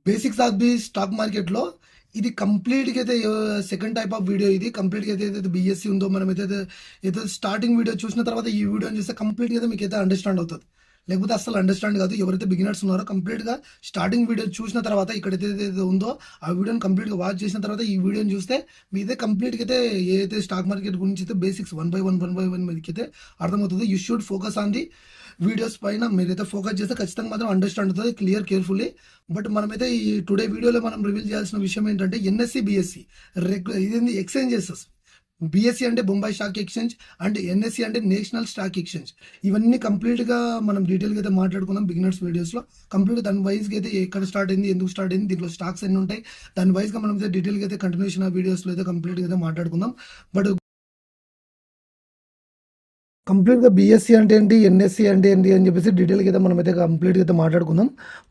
Basics of the stock మార్కెట్లో ఇది కంప్లీట్గా అయితే సెకండ్ టైప్ ఆఫ్ వీడియో. ఇది కంప్లీట్గా అయితే బీఎస్సీ ఉందో మనం అయితే స్టార్టింగ్ వీడియో చూసిన తర్వాత ఈ వీడియోని చూస్తే కంప్లీట్గా అయితే మీకు అయితే అండర్స్టాండ్ అవుతుంది. లేకపోతే అసలు అండర్స్టాండ్ కాదు. ఎవరైతే బిగినర్స్ ఉన్నారో కంప్లీట్గా స్టార్టింగ్ వీడియో చూసిన తర్వాత ఇక్కడైతే ఏదైతే ఉందో ఆ వీడియోని కంప్లీట్గా వాచ్ చేసిన తర్వాత ఈ వీడియోని చూస్తే మీదే కంప్లీట్గా అయితే ఏదైతే స్టాక్ మార్కెట్ గురించి అయితే బేసిక్స్ వన్ బై వన్ మీదకి అయితే అర్థమవుతుంది. You should focus on the videos పైన మీరైతే ఫోకస్ చేస్తే ఖచ్చితంగా మాత్రం అండర్స్టాండ్ అవుతుంది కేర్ఫుల్లీ. బట్ మనమైతే ఈ టుడే వీడియోలో మనం రివీల్ చేయాల్సిన విషయం ఏంటంటే ఎన్ఎస్సి బిఎస్సి ఇదేంది ఎక్స్చేంజెస్. బిఎస్సి అంటే Bombay stock exchange and NSE అంటే నేషనల్ స్టాక్ ఎక్స్చేంజ్. ఇవన్నీ కంప్లీట్గా మనం డీటెయిల్గా అయితే మాట్లాడుకున్నాం బిగినర్స్ వీడియోస్లో. కంప్లీట్ దాని వైజ్గా అయితే ఎక్కడ స్టార్ట్ అయింది, ఎందుకు స్టార్ట్ అయింది, దీంట్లో స్టాక్స్ ఎన్ని ఉంటాయి, దాని వైజ్గా మనం అయితే డీటెయిల్గా అయితే కంటిన్యూషన్ ఆ వీడియోస్లో అయితే కంప్లీట్గా అయితే మాట్లాడుకుందాం. బట్ కంప్లీట్గా బీఎస్సీ అంటే ఏంటి, ఎన్ఎస్సీ అంటే ఏంటి అని చెప్పేసి డీటెయిల్గా అయితే మనమైతే కంప్లీట్గా అయితే మాట్లాడుకుందాం.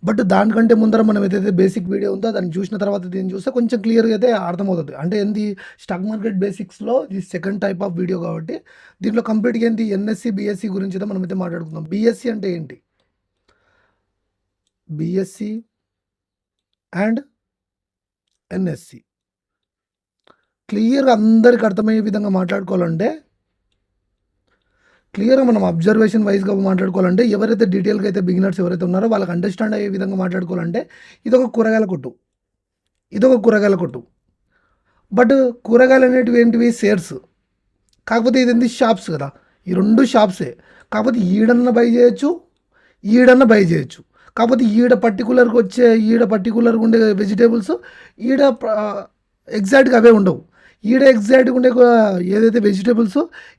బట్ దానికంటే ముందర మనం ఏదైతే బేసిక్ వీడియో ఉందో దాన్ని చూసిన తర్వాత దీన్ని చూస్తే కొంచెం క్లియర్గా అయితే అర్థమవుతుంది. అంటే ఏంటి స్టాక్ మార్కెట్ బేసిక్స్లో ఇది సెకండ్ టైప్ ఆఫ్ వీడియో కాబట్టి దీంట్లో కంప్లీట్గా ఏంటి ఎన్ఎస్సీ బీఎస్సీ గురించి అయితే మనమైతే మాట్లాడుకుందాం. బీఎస్సీ అంటే ఏంటి, బీఎస్సీ అండ్ ఎన్ఎస్సీ క్లియర్గా అందరికి అర్థమయ్యే విధంగా మాట్లాడుకోవాలంటే, క్లియర్గా మనం అబ్జర్వేషన్ వైజ్గా మాట్లాడుకోవాలంటే, ఎవరైతే డీటెయిల్గా అయితే బిగినర్స్ ఎవరైతే ఉన్నారో వాళ్ళకి అండర్స్టాండ్ అయ్యే విధంగా మాట్లాడుకోవాలంటే ఇదొక కూరగాయల కొట్టు. బట్ కూరగాయలు అనేటివి ఏంటివి, షేర్స్. కాకపోతే ఇది షాప్స్ కదా, ఈ రెండు షాప్సే. కాకపోతే ఈడన్న బై చేయొచ్చు, కాకపోతే ఈడ పర్టికులర్గా ఉండే వెజిటేబుల్స్ ఈడ ఎగ్జాక్ట్గా అవే ఉండవు. ఈడ ఎగ్జాక్ట్గా ఉండే ఏదైతే వెజిటేబుల్స్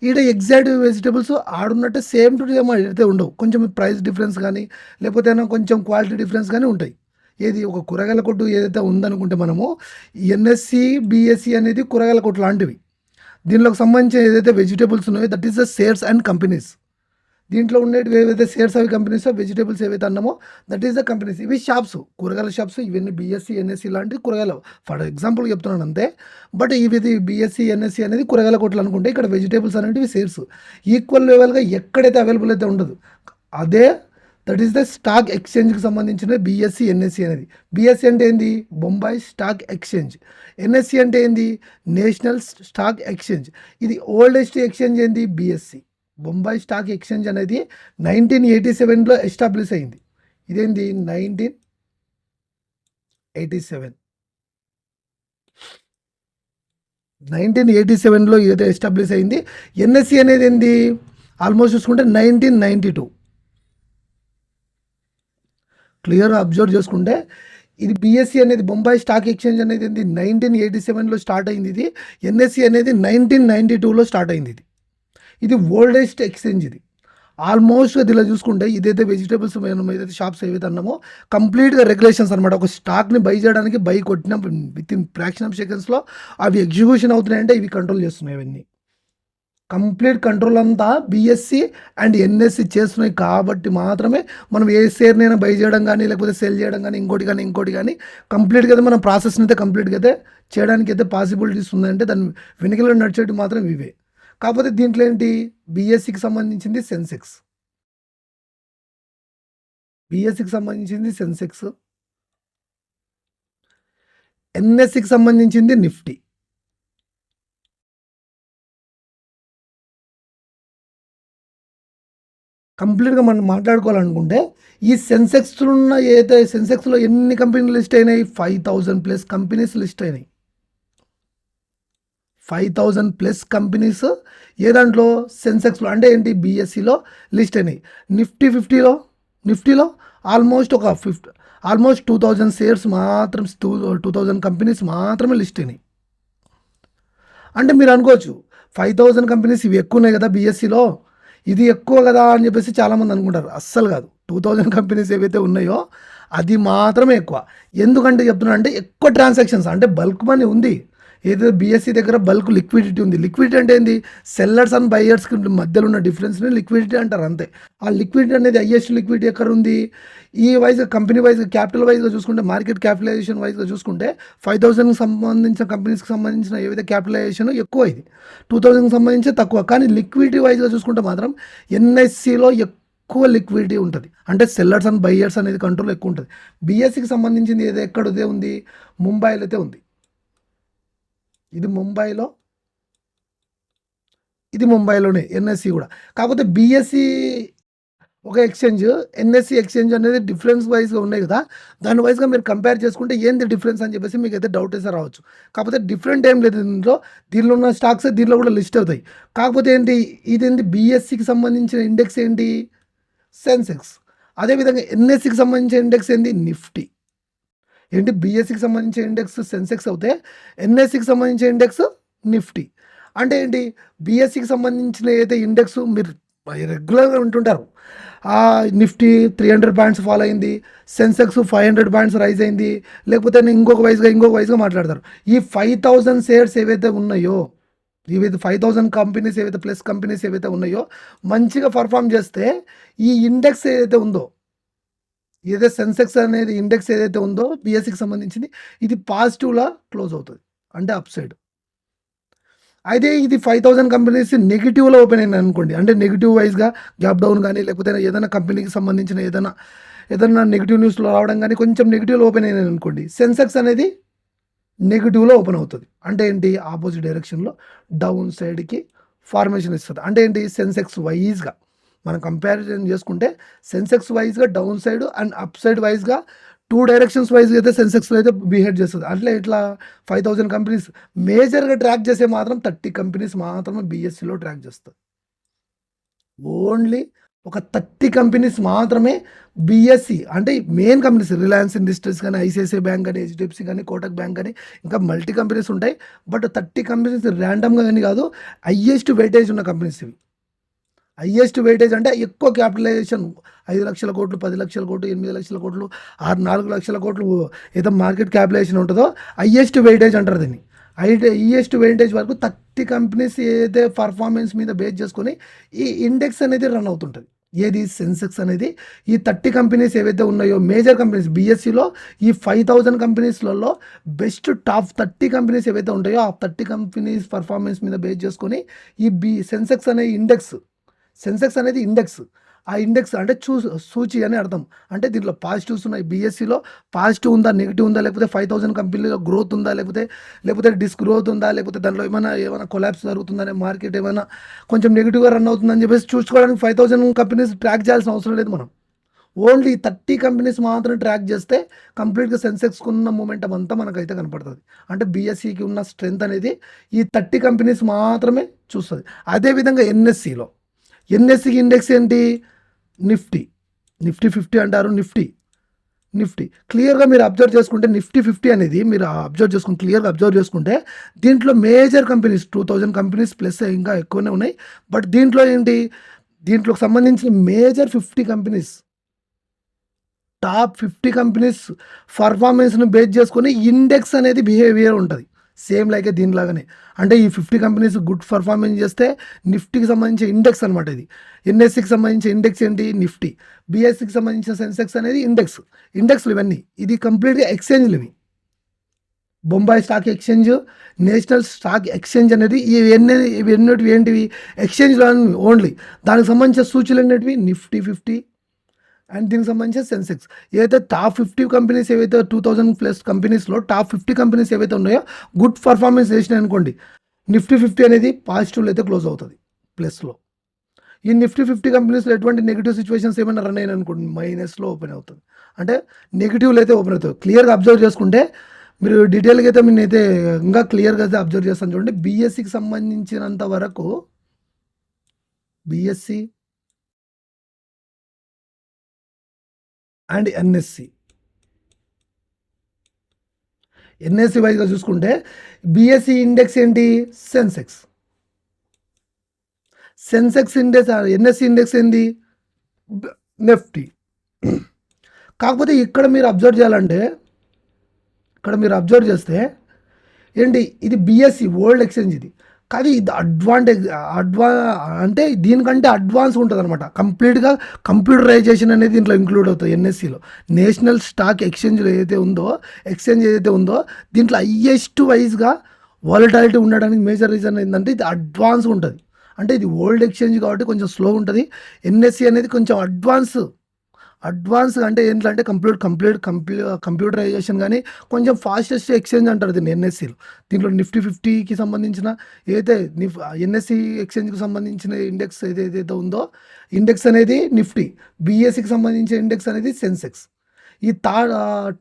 ఈడ ఎగ్జాక్ట్ వెజిటేబుల్స్ ఆడున్నట్టే సేమ్ టు సేమ్ అయితే ఉండవు. కొంచెం ప్రైస్ డిఫరెన్స్ కానీ లేకపోతే కొంచెం క్వాలిటీ డిఫరెన్స్ కానీ ఉంటాయి. ఏది ఒక కూరగాయల కొట్టు ఏదైతే ఉందనుకుంటే మనము ఎన్ఎస్సి బిఎస్సి అనేది కూరగాయల కొట్టు లాంటివి. దీనిలోకి సంబంధించిన ఏదైతే వెజిటేబుల్స్ ఉన్నాయో that is the shares and companies. దీంట్లో ఉండేవి ఏవైతే షేర్స్ అవి కంపెనీస్, వెజిటేబుల్స్ ఏవైతే అన్నామో దట్ ఈస్ ద కంపెనీస్. ఇవి షాప్స్, కూరగాయల షాప్స్. ఇవన్నీ బీఎస్సీ ఎన్ఎస్సీ లాంటివి కూరగాయలు ఫర్ ఎగ్జాంపుల్ చెప్తున్నాను అంతే. బట్ ఇవి బీఎస్సీ ఎన్ఎస్సీ అనేది కూరగాయల కొట్లు అనుకుంటే ఇక్కడ వెజిటేబుల్స్ అనేవి షేర్స్. ఈక్వల్ లెవెల్గా ఎక్కడైతే అవైలబుల్ అయితే ఉండదు అదే దట్ ఈస్ ద స్టాక్ ఎక్స్చేంజ్కి సంబంధించిన బీఎస్సీ ఎన్ఎస్సీ అనేది. బీఎస్సీ అంటే ఏంది, బొంబాయి స్టాక్ ఎక్స్చేంజ్. ఎన్ఎస్సీ అంటే ఏంది, నేషనల్ స్టాక్ ఎక్స్చేంజ్. ఇది ఓల్డెస్ట్ ఎక్స్చేంజ్ ఏంది, బీఎస్సీ. బొంబాయి స్టాక్ ఎక్స్చేంజ్ అనేది 1987లో ఎస్టాబ్లిష్ అయింది. ఇదేంది 1987లో ఏదో ఎస్టాబ్లిష్ అయింది. ఎన్ఎస్సీ అనేది ఏంది ఆల్మోస్ట్ చూసుకుంటే 1992. క్లియర్గా అబ్జర్వ్ చేసుకుంటే ఇది బీఎస్సీ అనేది బొంబాయి స్టాక్ ఎక్స్చేంజ్ అనేది ఏంది 1987లో స్టార్ట్ అయింది. ఇది ఎన్ఎస్సీ అనేది 1992లో స్టార్ట్ అయింది. ఇది ఓల్డెస్ట్ ఎక్స్చేంజ్. ఇది ఆల్మోస్ట్ దీనిలో చూసుకుంటే ఇదైతే వెజిటేబుల్స్ మనం ఏదైతే షాప్స్ ఏవైతే అన్నామో కంప్లీట్గా రెగ్యులేషన్స్ అనమాట. ఒక స్టాక్ని బై చేయడానికి బై కొట్టిన విత్ ఇన్ ఫ్రాక్షన్ ఆఫ్ సెకండ్స్లో అవి ఎగ్జిక్యూషన్ అవుతున్నాయంటే ఇవి కంట్రోల్ చేస్తున్నాయి. ఇవన్నీ కంప్లీట్ కంట్రోల్ అంతా బీఎస్సీ అండ్ ఎన్ఎస్సీ చేస్తున్నాయి కాబట్టి మాత్రమే మనం ఏ షేర్నైనా బై చేయడం కానీ లేకపోతే సెల్ చేయడం కానీ ఇంకోటి కానీ కంప్లీట్గా అయితే మన ప్రాసెస్ని అయితే కంప్లీట్గా అయితే చేయడానికి అయితే పాసిబిలిటీస్ ఉందంటే దాన్ని వెనుకలో నడిచేటి మాత్రం ఇవే. కాకపోతే దీంట్లో ఏంటి, బీఎస్సీకి సంబంధించింది సెన్సెక్స్, ఎన్ఎస్సికి సంబంధించింది నిఫ్టీ. కంప్లీట్గా మనం మాట్లాడుకోవాలనుకుంటే ఈ సెన్సెక్స్లో ఉన్న ఏదైతే సెన్సెక్స్లో ఎన్ని కంపెనీలు లిస్ట్ అయినాయి, 5000+ కంపెనీస్ లిస్ట్ అయినాయి. 5000+ కంపెనీస్ ఏ దాంట్లో, సెన్సెక్స్లో. అంటే ఏంటి, బీఎస్సీలో లిస్ట్ అయినాయి. నిఫ్టీలో ఆల్మోస్ట్ 2000 షేర్స్ మాత్రం 2000 కంపెనీస్ మాత్రమే లిస్ట్ అయినాయి. అంటే మీరు అనుకోవచ్చు 5000 కంపెనీస్ ఇవి ఎక్కువ ఉన్నాయి కదా బీఎస్సీలో, ఇది ఎక్కువ కదా అని చెప్పేసి చాలామంది అనుకుంటారు. అస్సలు కాదు. 2000 కంపెనీస్ ఏవైతే ఉన్నాయో అది మాత్రమే ఎక్కువ. ఎందుకంటే చెప్తున్నా అంటే ఎక్కువ ట్రాన్సాక్షన్స్, అంటే బల్క్ మనీ ఉంది. ఏదో బీఎస్సీ దగ్గర బల్క్ లిక్విడిటీ ఉంది. లిక్విడిటీ అంటే ఏంది, సెల్లర్స్ అండ్ బయ్యర్స్కి మధ్యలో ఉన్న డిఫరెన్స్ని లిక్విడిటీ అంటారు అంతే. ఆ లిక్విడిటీ అనేది హైయెస్ట్ లిక్విడిటీ ఎక్కడ ఉంది, ఈ వైజ్గా కంపెనీ వైజ్గా క్యాపిటల్ వైజ్గా చూసుకుంటే, మార్కెట్ క్యాపిటలైజేషన్ వైజ్గా చూసుకుంటే 5000కి సంబంధించిన కంపెనీస్కి సంబంధించిన ఏవైతే క్యాపిటలైజేషన్ ఎక్కువ, ఇది 2000కి సంబంధించి తక్కువ. కానీ లిక్విడిటీ వైజ్గా చూసుకుంటే మాత్రం ఎన్ఎస్సీలో ఎక్కువ లిక్విడిటీ ఉంటుంది, అంటే సెల్లర్స్ అండ్ బయ్యర్స్ అనేది కంట్రోల్ ఎక్కువ ఉంటుంది. బీఎస్సీకి సంబంధించింది ఏదో ఎక్కడదే ఉంది, ముంబైలో అయితే ఉంది. ఇది ముంబైలో, ఇది ముంబైలోనే ఎన్ఎస్సి కూడా. కాకపోతే బీఎస్సీ ఒక ఎక్స్చేంజ్, ఎన్ఎస్సి ఎక్స్చేంజ్ అనేది డిఫరెన్స్ వైజ్గా ఉన్నాయి కదా, దాని వైజ్గా మీరు కంపేర్ చేసుకుంటే ఏంది డిఫరెన్స్ అని చెప్పేసి మీకు అయితే డౌట్ అయితే రావచ్చు. కాకపోతే డిఫరెంట్ ఏం లేదు దీనిలో ఉన్న స్టాక్స్ దీనిలో కూడా లిస్ట్ అవుతాయి. కాకపోతే ఏంటి, ఇదేంటి బీఎస్సికి సంబంధించిన ఇండెక్స్ ఏంటి, సెన్సెక్స్. అదేవిధంగా ఎన్ఎస్సికి సంబంధించిన ఇండెక్స్ ఏంటి, నిఫ్టీ. ఏంటి, బీఎస్సికి సంబంధించిన ఇండెక్స్ సెన్సెక్స్ అవుతే ఎన్ఎస్సికి సంబంధించిన ఇండెక్స్ నిఫ్టీ. అంటే ఏంటి, బీఎస్సికి సంబంధించిన ఏదైతే ఇండెక్స్ మీరు రెగ్యులర్గా ఉంటుంటారు, నిఫ్టీ 300 పాయింట్స్ ఫాలో అయింది, సెన్సెక్స్ 500 పాయింట్స్ రైజ్ అయింది, లేకపోతే ఇంకొక వైజ్గా మాట్లాడతారు. ఈ 5000 షేర్స్ ఏవైతే ఉన్నాయో, ఏవైతే 5000 కంపెనీస్ ఏవైతే ప్లస్ కంపెనీస్ ఏవైతే ఉన్నాయో మంచిగా పర్ఫామ్ చేస్తే ఈ ఇండెక్స్ ఏదైతే ఉందో, ఏదైతే సెన్సెక్స్ అనేది ఇండెక్స్ ఏదైతే ఉందో బీఎస్సికి సంబంధించింది, ఇది పాజిటివ్లా క్లోజ్ అవుతుంది, అంటే అప్ సైడ్. అయితే ఇది 5000 కంపెనీస్ నెగిటివ్లో ఓపెన్ అయింది అనుకోండి, అంటే నెగిటివ్ వైజ్గా గ్యాప్ డౌన్ కానీ, లేకపోతే ఏదైనా కంపెనీకి సంబంధించిన ఏదైనా నెగిటివ్ న్యూస్లో రావడం కానీ కొంచెం నెగిటివ్లో ఓపెన్ అయింది అనుకోండి, సెన్సెక్స్ అనేది నెగిటివ్లో ఓపెన్ అవుతుంది. అంటే ఏంటి, ఆపోజిట్ డైరెక్షన్లో డౌన్ సైడ్కి ఫార్మేషన్ ఇస్తుంది. అంటే ఏంటి, సెన్సెక్స్ వైజ్గా మనం కంపారిజన్ చేసుకుంటే సెన్సెక్స్ వైజ్గా down side and up side వైజ్గా 2 డైరెక్షన్స్ వైజ్గా అయితే సెన్సెక్స్లో అయితే బిహేవ్ చేస్తుంది. అట్లా ఇట్లా 5000 కంపెనీస్ మేజర్గా ట్రాక్ చేసే మాత్రం 30 కంపెనీస్ మాత్రమే బీఎస్సీలో ట్రాక్ చేస్తుంది. ఓన్లీ ఒక 30 కంపెనీస్ మాత్రమే బీఎస్సీ, అంటే మెయిన్ కంపెనీస్ రిలయన్స్ ఇండస్ట్రీస్ కానీ, ఐసిఐసిఐ బ్యాంక్ కానీ, హెచ్డిఎఫ్సి కానీ, కోటక్ బ్యాంక్ కానీ, ఇంకా మల్టీ కంపెనీస్ ఉంటాయి. బట్ 30 కంపెనీస్ ర్యాండమ్గా కానీ కాదు, హైయెస్ట్ వెయిటేజ్ ఉన్న కంపెనీస్ ఇవి. హైయెస్ట్ వెయిటేజ్ అంటే ఎక్కువ క్యాపిటలైజేషన్, 5 లక్షల కోట్లు, 10 లక్షల కోట్లు, 8 లక్షల కోట్లు, 4 లక్షల కోట్లు ఏదో మార్కెట్ క్యాపిటలైజేషన్ ఉంటుందో హైయెస్ట్ వెయిటేజ్ అంటారు దీన్ని. హైయెస్ట్ వెయిటేజ్ వరకు 30 కంపెనీస్ ఏదైతే పర్ఫార్మెన్స్ మీద బేస్ చేసుకొని ఈ ఇండెక్స్ అనేది రన్ అవుతుంటుంది. ఏది, సెన్సెక్స్ అనేది. ఈ 30 కంపెనీస్ ఏవైతే ఉన్నాయో మేజర్ కంపెనీస్ బీఎస్సీలో, ఈ 5000 కంపెనీస్లలో బెస్ట్ టాప్ 30 కంపెనీస్ ఏవైతే ఉంటాయో ఆ 30 కంపెనీస్ పర్ఫార్మెన్స్ మీద బేస్ చేసుకొని ఈ సెన్సెక్స్ అనే ఇండెక్స్, సెన్సెక్స్ అనేది ఇండెక్స్, ఆ ఇండెక్స్ అంటే సూచి అని అర్థం. అంటే దీంట్లో పాజిటివ్స్ ఉన్నాయి, బీఎస్సీలో పాజిటివ్ ఉందా, నెగిటివ్ ఉందా, లేకపోతే 5000 కంపెనీలో గ్రోత్ ఉందా, లేకపోతే డిస్గ్రోత్ ఉందా, లేకపోతే దాంట్లో ఏమైనా కొలాప్స్ జరుగుతుందనే, మార్కెట్ ఏమైనా కొంచెం నెగిటివ్గా రన్ అవుతుందని చెప్పేసి చూసుకోవడానికి 5000 కంపెనీస్ ట్రాక్ చేయాల్సిన అవసరం లేదు. మనం ఓన్లీ 30 కంపెనీస్ మాత్రం ట్రాక్ చేస్తే కంప్లీట్గా సెన్సెక్స్కి ఉన్న మూమెంటం అంతా మనకైతే కనపడుతుంది. అంటే బీఎస్సీకి ఉన్న స్ట్రెంత్ అనేది ఈ 30 కంపెనీస్ మాత్రమే చూస్తుంది. అదేవిధంగా ఎన్ఎస్సి ఇండెక్స్ ఏంటి, నిఫ్టీ 50 అంటారు. నిఫ్టీ క్లియర్గా మీరు అబ్జర్వ్ చేసుకుంటే నిఫ్టీ 50 అనేది మీరు క్లియర్గా అబ్జర్వ్ చేసుకుంటే దీంట్లో మేజర్ కంపెనీస్ 2000 కంపెనీస్ ప్లస్ ఇంకా ఎక్కువనే ఉన్నాయి. బట్ దీంట్లో ఏంటి, దీంట్లోకి సంబంధించిన మేజర్ 50 కంపెనీస్, టాప్ 50 కంపెనీస్ పర్ఫార్మెన్స్ను బేస్ చేసుకొని ఇండెక్స్ అనేది బిహేవియర్ ఉంటుంది. సేమ్ లైక్ దీనిలాగానే, అంటే ఈ 50 కంపెనీస్ గుడ్ పర్ఫార్మెన్స్ చేస్తే నిఫ్టీకి సంబంధించిన ఇండెక్స్ అనమాట ఇది. ఎన్ఎస్సికి సంబంధించిన ఇండెక్స్ ఏంటి, నిఫ్టీ. బీఎస్సికి సంబంధించిన సెన్సెక్స్ అనేది ఇండెక్స్లు ఇవన్నీ. ఇది కంప్లీట్గా ఎక్స్చేంజ్లు ఇవి. Bombay stock exchange, national stock exchange అనేది ఇవన్నీ ఏంటివి, ఎక్స్చేంజ్లో ఓన్లీ. దానికి సంబంధించిన సూచీలు అనేటివి నిఫ్టీ 50 అండ్ దీనికి సంబంధించిన సెన్సెక్స్. ఏదైతే టాప్ 50 కంపెనీస్ ఏవైతే 2000 ప్లస్ కంపెనీస్లో టాప్ 50 కంపెనీస్ ఏవైతే ఉన్నాయో గుడ్ పర్ఫార్మెన్స్ చేసినాయి అనుకోండి, నిఫ్టీ 50 అనేది పాజిటివ్లో అయితే క్లోజ్ అవుతుంది, ప్లస్లో. ఈ నిఫ్టీ 50 కంపెనీస్లో ఎటువంటి నెగిటివ్ సిచ్యువేషన్స్ ఏమైనా రన్ అయినా అనుకోండి, మైనస్లో ఓపెన్ అవుతుంది. అంటే నెగిటివ్లో అయితే ఓపెన్ అవుతుంది. క్లియర్గా అబ్జర్వ్ చేసుకుంటే మీరు డీటెయిల్గా అయితే నేనైతే ఇంకా క్లియర్గా అయితే అబ్జర్వ్ చేస్తాను చూడండి. బీఎస్సికి సంబంధించినంత వరకు బీఎస్సి అండ్ ఎన్ఎస్సి వైజ్గా చూసుకుంటే బీఎస్సి ఇండెక్స్ ఏంటి, సెన్సెక్స్ ఇండెక్స్. ఎన్ఎస్సి ఇండెక్స్ ఏంటి, నిఫ్టీ. కాకపోతే ఇక్కడ మీరు అబ్జర్వ్ చేస్తే ఏంటి, ఇది బీఎస్సి ఓల్డ్ ఎక్స్చేంజ్ ఇది. కానీ ఇది అంటే దీనికంటే అడ్వాన్స్ ఉంటుంది అనమాట. కంప్లీట్గా కంప్యూటరైజేషన్ అనేది దీంట్లో ఇంక్లూడ్ అవుతుంది. ఎన్ఎస్సిలో నేషనల్ స్టాక్ ఎక్స్చేంజ్ ఏదైతే ఉందో దీంట్లో హైయెస్ట్ వైజ్గా వాలటాలిటీ ఉండడానికి మేజర్ రీజన్ ఏంటంటే ఇది అడ్వాన్స్ ఉంటుంది. అంటే ఇది ఓల్డ్ ఎక్స్చేంజ్ కాబట్టి కొంచెం స్లో ఉంటుంది. ఎన్ఎస్సి అనేది కొంచెం అడ్వాన్స్ అంటే ఏంటంటే కంప్యూటరైజేషన్ కానీ కొంచెం ఫాస్టెస్ట్ ఎక్స్చేంజ్ అంటారు దీన్ని ఎన్ఎస్సిలో. దీంట్లో నిఫ్టీ 50కి సంబంధించిన ఏదైతే ఎన్ఎస్సి ఎక్స్చేంజ్కి సంబంధించిన ఇండెక్స్ ఏదైతే ఉందో ఇండెక్స్ అనేది నిఫ్టీ, బీఎస్సికి సంబంధించిన ఇండెక్స్ అనేది సెన్సెక్స్. ఈ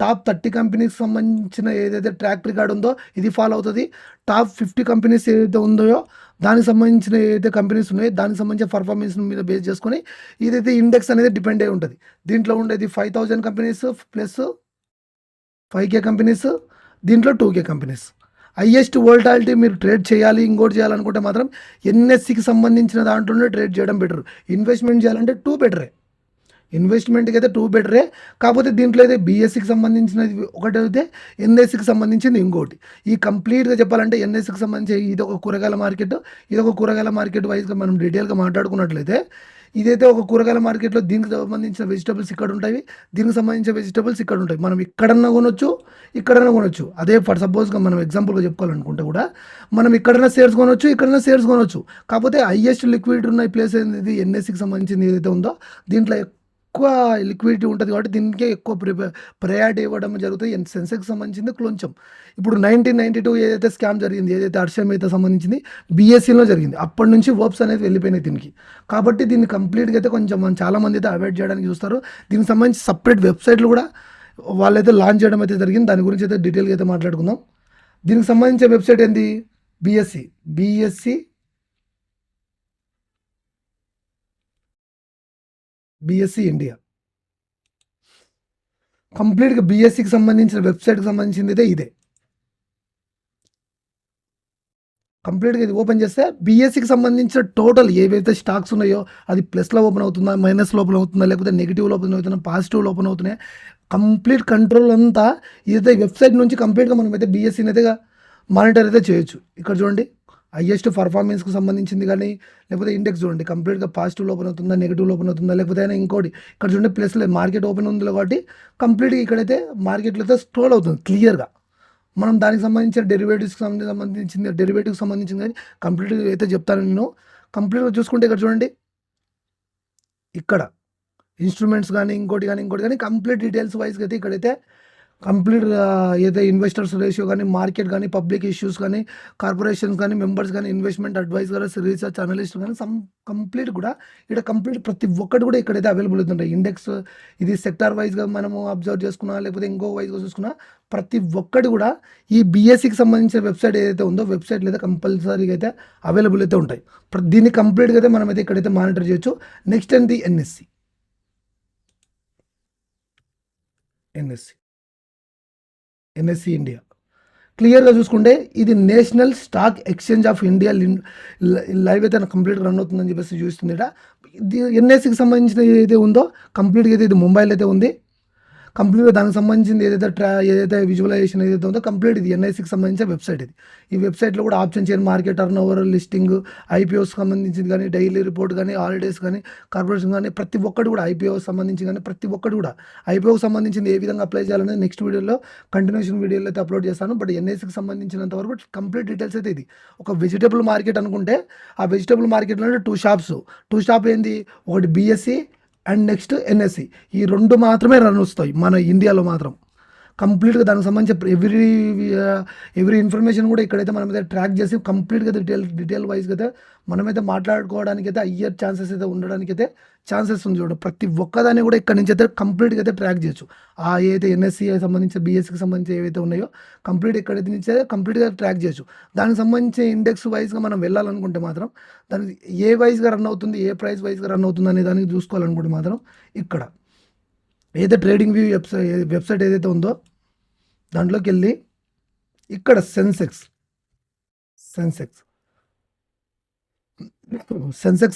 టాప్ 30 కంపెనీకి సంబంధించిన ఏదైతే ట్రాక్ రికార్డ్ ఉందో ఇది ఫాలో అవుతుంది. టాప్ 50 కంపెనీస్ ఏదైతే ఉందో దానికి సంబంధించిన ఏదైతే కంపెనీస్ ఉన్నాయో దానికి సంబంధించిన పర్ఫార్మెన్స్ మీద బేస్ చేసుకొని ఇదైతే ఇండెక్స్ అనేది డిపెండ్ అయి ఉంటుంది. దీంట్లో ఉండేది 5000 కంపెనీస్ ప్లస్ 5K కంపెనీస్, దీంట్లో 2K కంపెనీస్. హైయెస్ట్ వోల్టాలిటీ మీరు ట్రేడ్ చేయాలి, ఇంకోటి చేయాలనుకుంటే మాత్రం ఎన్ఎస్సికి సంబంధించిన దాంట్లోనే ట్రేడ్ చేయడం బెటర్. ఇన్వెస్ట్మెంట్ చేయాలంటే 2 బెటరే. ఇన్వెస్ట్మెంట్కి అయితే 2 బెటరే. కాకపోతే దీంట్లో అయితే బీఎస్సికి సంబంధించినది ఒకటి అయితే ఎన్ఎస్సికి సంబంధించింది ఇంకోటి. ఈ కంప్లీట్గా చెప్పాలంటే ఎన్ఎస్సికి సంబంధించి ఇది ఒక కూరగాయల మార్కెట్ వైజ్గా మనం డీటెయిల్గా మాట్లాడుకున్నట్లయితే ఇదైతే ఒక కూరగాయల మార్కెట్లో దీనికి సంబంధించిన వెజిటబుల్స్ ఇక్కడ ఉంటాయి, దీనికి సంబంధించిన వెజిటబుల్స్ ఇక్కడ ఉంటాయి. మనం ఇక్కడన్నా కొనొచ్చు. అదే ఫర్ సపోజ్గా మనం ఎగ్జాంపుల్గా చెప్పుకోవాలనుకుంటే కూడా మనం ఇక్కడైనా షేర్స్ కొనొచ్చు. కాకపోతే హైయెస్ట్ లిక్విడిటీ ఉన్న ప్లేస్ ఏంది ఎన్ఎస్సికి సంబంధించింది ఏదైతే ఉందో దీంట్లో ఎక్కువ లిక్విడిటీ ఉంటుంది కాబట్టి దీనికే ఎక్కువ ప్రయారిటీ ఇవ్వడం జరుగుతుంది. సెన్సెక్స్ సంబంధించింది కొంచెం ఇప్పుడు 1992 ఏదైతే స్కామ్ జరిగింది, ఏదైతే హర్షమైతే సంబంధించింది బీఎస్సీలో జరిగింది, అప్పటి నుంచి వర్బ్స్ అనేది వెళ్ళిపోయినాయి దీనికి. కాబట్టి దీన్ని కంప్లీట్గా అయితే కొంచెం చాలామంది అయితే అవాయిడ్ చేయడానికి చూస్తారు. దీనికి సంబంధించి సపరేట్ వెబ్సైట్లు కూడా వాళ్ళైతే లాంచ్ చేయడం అయితే జరిగింది. దాని గురించి అయితే డీటెయిల్గా అయితే మాట్లాడుకుందాం. దీనికి సంబంధించిన వెబ్సైట్ ఏంది బీఎస్సీ ఇండియా. కంప్లీట్గా బీఎస్సీకి సంబంధించిన వెబ్సైట్కి సంబంధించింది అయితే ఇదే. కంప్లీట్గా ఇది ఓపెన్ చేస్తే బీఎస్సీకి సంబంధించిన టోటల్ ఏవైతే స్టాక్స్ ఉన్నాయో అది ప్లస్లో ఓపెన్ అవుతుందా, మైనస్లో ఓపెన్ అవుతుందా, లేకపోతే నెగిటివ్లో ఓపెన్ అవుతుందా, పాజిటివ్లో ఓపెన్ అవుతున్నాయి, కంప్లీట్ కంట్రోల్ అంతా ఇదైతే వెబ్సైట్ నుంచి కంప్లీట్గా మనం అయితే బీఎస్సీని అయితే మానిటర్ అయితే చేయొచ్చు. ఇక్కడ చూడండి హైయెస్ట్ పర్ఫార్మెన్స్కి సంబంధించింది కానీ లేకపోతే ఇండెక్స్ చూడండి కంప్లీట్గా పాజిటివ్లో ఓపెన్ అవుతుందా, నెగిటివ్లో ఓపెన్ అవుతుందా, లేకపోతే అయినా ఇంకోటి ఇక్కడ చూడండి ప్లస్లో మార్కెట్ ఓపెన్ ఉంది కాబట్టి కంప్లీట్గా ఇక్కడైతే మార్కెట్లో అయితే స్క్రోల్ అవుతుంది క్లియర్గా. మనం దానికి సంబంధించిన డెరివేటివ్స్కి సంబంధించింది కానీ కంప్లీట్గా అయితే చెప్తాను నేను. కంప్లీట్గా చూసుకుంటే ఇక్కడ చూడండి ఇక్కడ ఇన్స్ట్రుమెంట్స్ కానీ ఇంకోటి కానీ కంప్లీట్ డీటెయిల్స్ వైజ్గా అయితే ఇక్కడైతే కంప్లీట్గా ఏదైతే ఇన్వెస్టర్స్ రేషియో కానీ మార్కెట్ కానీ పబ్లిక్ ఇష్యూస్ కానీ కార్పొరేషన్స్ కానీ మెంబర్స్ కానీ ఇన్వెస్ట్మెంట్ అడ్వైజర్స్ రీసెర్చ్ అనలిస్ట్ కానీ కంప్లీట్ కూడా ఇక్కడ కంప్లీట్ ప్రతి ఒక్కటి కూడా ఇక్కడైతే అవైలబుల్ అవుతుంటాయి. ఇండెక్స్ ఇది సెక్టార్ వైజ్గా మనము అబ్జర్వ్ చేసుకున్నా లేకపోతే ఇంకో వైజ్గా చూసుకున్నా ప్రతి ఒక్కటి కూడా ఈ బీఎస్సీకి సంబంధించిన వెబ్సైట్ ఏదైతే ఉందో వెబ్సైట్లు అయితే కంపల్సరీగా అయితే అవైలబుల్ అయితే ఉంటాయి. దీన్ని కంప్లీట్గా అయితే మనమైతే ఇక్కడైతే మానిటర్ చేయొచ్చు. నెక్స్ట్ ఏంటి ఎన్ఎస్సి ఇండియా. క్లియర్గా చూసుకుంటే ఇది national stock exchange of India live అయితే కంప్లీట్గా రన్ అవుతుందని చెప్పేసి చూస్తుంది. ఇది ఎన్ఎస్సికి సంబంధించిన ఏదైతే ఉందో కంప్లీట్గా అయితే ఇది ముంబైలో అయితే ఉంది. కంప్లీట్గా దానికి సంబంధించింది ఏదైతే విజువలైజేషన్ ఏదైతే ఉందో కంప్లీట్ ఇది ఎన్ఐసికి సంబంధించిన వెబ్సైట్ ఇది. ఈ వెబ్సైట్లో కూడా ఆప్షన్ చేయని market turn over listing IPOs సంబంధించింది కానీ డైలీ రిపోర్ట్ కానీ హాలిడేస్ కానీ కార్పొరేషన్ కానీ ప్రతి ఒక్కటి కూడా ఐపీఓ సంబంధించి కానీ ప్రతి ఒక్కటి కూడా ఐపీఓకి సంబంధించింది ఏ విధంగా అప్లై చేయాలనేది నెక్స్ట్ వీడియోలో కంటిన్యూషన్ వీడియోలో అయితే అప్లోడ్ చేస్తాను. బట్ ఎన్ఐసికి సంబంధించినంత వరకు కంప్లీట్ డీటెయిల్స్ అయితే ఇది. ఒక వెజిటబుల్ మార్కెట్ అనుకుంటే ఆ వెజిటబుల్ మార్కెట్లో 2 షాప్ ఏంది, ఒకటి బీఎస్సీ అండ్ నెక్స్ట్ ఎన్ఎస్సి. ఈ 2 మాత్రమే రన్ వస్తాయి మన ఇండియాలో మాత్రం. కంప్లీట్గా దానికి సంబంధించిన ఎవ్రీ ఇన్ఫర్మేషన్ కూడా ఇక్కడైతే మనమైతే ట్రాక్ చేసి కంప్లీట్గా డీటెయిల్ వైజ్గా అయితే మనమైతే మాట్లాడుకోవడానికి అయితే అయ్యే ఛాన్సెస్ అయితే ఉండడానికి అయితే ఛాన్సెస్ ఉంది. చూడండి ప్రతి ఒక్కదాన్ని కూడా ఇక్కడ నుంచి అయితే కంప్లీట్గా అయితే ట్రాక్ చేయొచ్చు. ఆ ఏదైతే ఎన్ఎస్సి సంబంధించి బీఎస్సికి సంబంధించి ఏవైతే ఉన్నాయో కంప్లీట్ ఇక్కడైతే నుంచి కంప్లీట్గా ట్రాక్ చేయొచ్చు. దానికి సంబంధించి ఇండెక్స్ వైజ్గా మనం వెళ్ళాలనుకుంటే మాత్రం దానికి ఏ వైజ్గా రన్ అవుతుంది, ఏ ప్రైస్ వైజ్గా రన్ అవుతుంది అనే దానికి చూసుకోవాలనుకుంటే మాత్రం ఇక్కడ ఏదైతే ట్రేడింగ్ వ్యూ వెబ్సైట్ ఏదైతే ఉందో దాంట్లోకి వెళ్ళి ఇక్కడ సెన్సెక్స్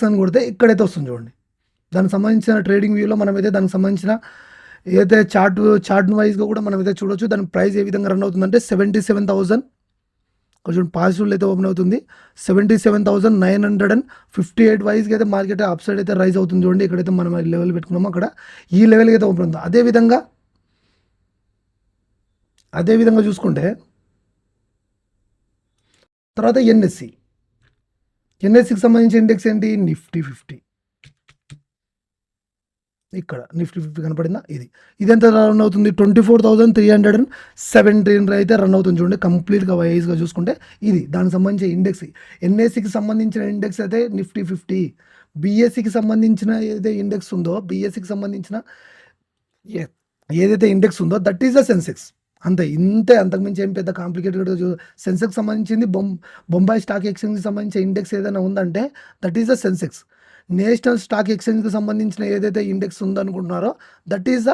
అని కొడితే ఇక్కడైతే వస్తుంది చూడండి. దానికి సంబంధించిన ట్రేడింగ్ వ్యూలో మనమైతే దానికి సంబంధించిన ఏదైతే చార్ట్ వైజ్గా కూడా మనమైతే చూడవచ్చు. దాని ప్రైస్ ఏ విధంగా రన్ అవుతుందంటే 77,000 కొంచెం పాజిటివ్లో అయితే ఓపెన్ అవుతుంది. 77,958 వైజ్గా అయితే మార్కెట్ అప్ సైడ్ అయితే రైజ్ అవుతుంది చూడండి. ఎక్కడైతే మనం లెవెల్ పెట్టుకున్నామో అక్కడ ఈ లెవెల్కి అయితే ఓపెన్ అవుతుంది. అదేవిధంగా చూసుకుంటే తర్వాత ఎన్ఎస్సి ఎన్ఎస్సికి సంబంధించిన ఇండెక్స్ ఏంటి? నిఫ్టీ 50. ఇక్కడ నిఫ్టీ 50 కనపడిందా? ఇది ఎంత రన్ అవుతుంది? 24,317 అయితే రన్ అవుతుంది చూడండి. కంప్లీట్గా వైజ్గా చూసుకుంటే ఇది దానికి సంబంధించిన ఇండెక్స్. ఎన్ఎస్సికి సంబంధించిన ఇండెక్స్ అయితే నిఫ్టీ 50. బిఎస్సికి సంబంధించిన ఏదైతే ఇండెక్స్ ఉందో, బిఎస్సికి సంబంధించిన ఏదైతే ఇండెక్స్ ఉందో దట్ ఈస్ ద సెన్సెక్స్. అంతే, ఇంతే, అంతకుమించి ఏం పెద్ద కాంప్లికేటెడ్. సెన్సెక్స్ సంబంధించింది బొంబాయి స్టాక్ ఎక్స్చేంజ్కి సంబంధించిన ఇండెక్స్ ఏదైనా ఉందంటే that is the Sensex. National stock ఎక్స్చేంజ్కి సంబంధించిన ఏదైతే ఇండెక్స్ ఉందనుకుంటున్నారో దట్ ఈస్ ద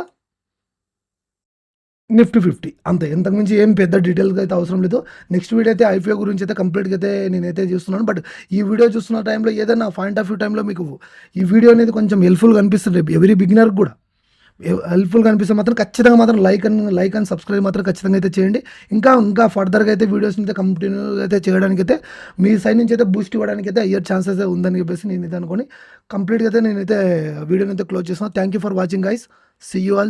నిఫ్టీ 50. అంతే, ఇంతకుమించి ఏం పెద్ద డీటెయిల్గా అయితే అవసరం లేదు. నెక్స్ట్ వీడియో అయితే ఐపీఓ గురించి అయితే కంప్లీట్గా అయితే నేనైతే చూస్తున్నాను. బట్ ఈ వీడియో చూస్తున్న టైంలో ఏదైనా పాయింట్ ఆఫ్ వ్యూ టైంలో మీకు ఈ వీడియో అనేది కొంచెం హెల్ప్ఫుల్గా అనిపిస్తుంది. ఎవరీ బిగినర్కి కూడా హెల్ప్ఫుల్గా అనిపిస్తే మాత్రం ఖచ్చితంగా మాత్రం లైక్ అండ్ సబ్స్క్రైబ్ మాత్రం ఖచ్చితంగా అయితే చేయండి. ఇంకా ఫర్దర్గా అయితే వీడియోస్ని అయితే కంటిన్యూగా అయితే చేయడానికి అయితే మీ సైడ్ నుంచి అయితే బూస్ట్ ఇవ్వడానికి అయితే అయ్యే ఛాన్సెస్ అయితే ఉందని చెప్పేసి నేనైతే అనుకోని కంప్లీట్గా అయితే నేనైతే వీడియోని అయితే క్లోజ్ చేస్తున్నాను. Thank you for watching guys. See you all.